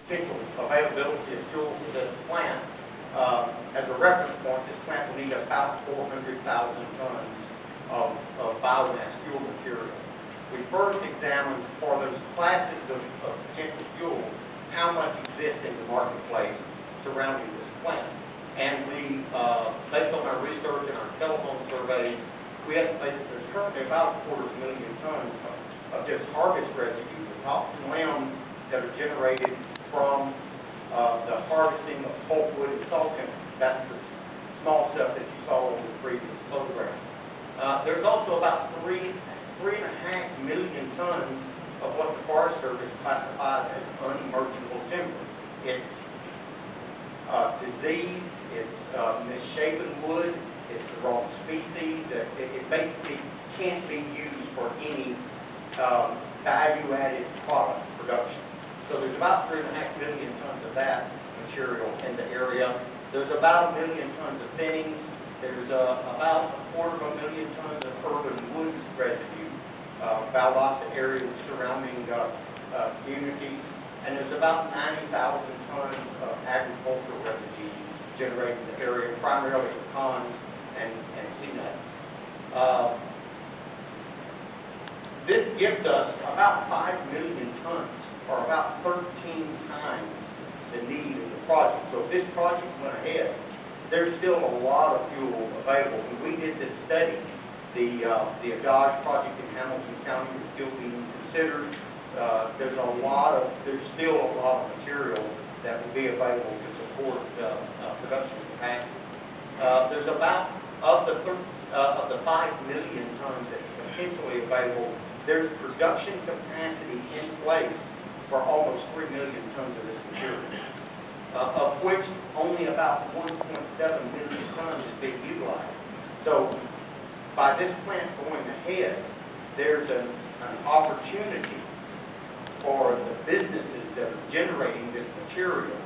potential availability of fuel for this plant. As a reference point, this plant will need about 400,000 tons of biomass fuel material. We first examined for those classes of potential fuel how much exists in the marketplace surrounding this plant. And we, based on our research and our telephone surveys, we estimate that there's currently about 250,000 tons of just harvest residue, the tops and limbs that are generated from the harvesting of pulpwood and salt timber. That's the small stuff that you saw on the previous photograph. There's also about 3.5 million tons of what the Forest Service classifies as unemergeable timber. It's disease, it's misshapen wood, it's the wrong species. It basically can't be used for any value-added product production. So there's about 3.5 million tons of that material in the area. There's about 1 million tons of thinnings. There's about 250,000 tons of urban wood residue, Valdosta area surrounding communities. And there's about 90,000 tons of agricultural residue generated in the area, primarily pecans and peanuts. This gives us about 5 million tons, or about 13 times the need of the project. So if this project went ahead, there's still a lot of fuel available. When we did this study, the AVI project in Hamilton County is still being considered. There's still a lot of material that will be available to support production capacity. There's about, of the 5 million tons that is potentially available, there's production capacity in place for almost 3 million tons of this material, of which only about 1.7 million tons is being utilized. So by this plant going ahead, there's an opportunity for the businesses that are generating this material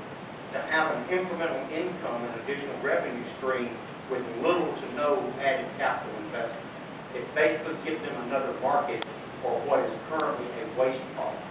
to have an incremental income and additional revenue stream with little to no added capital investment. It basically gives them another market for what is currently a waste product.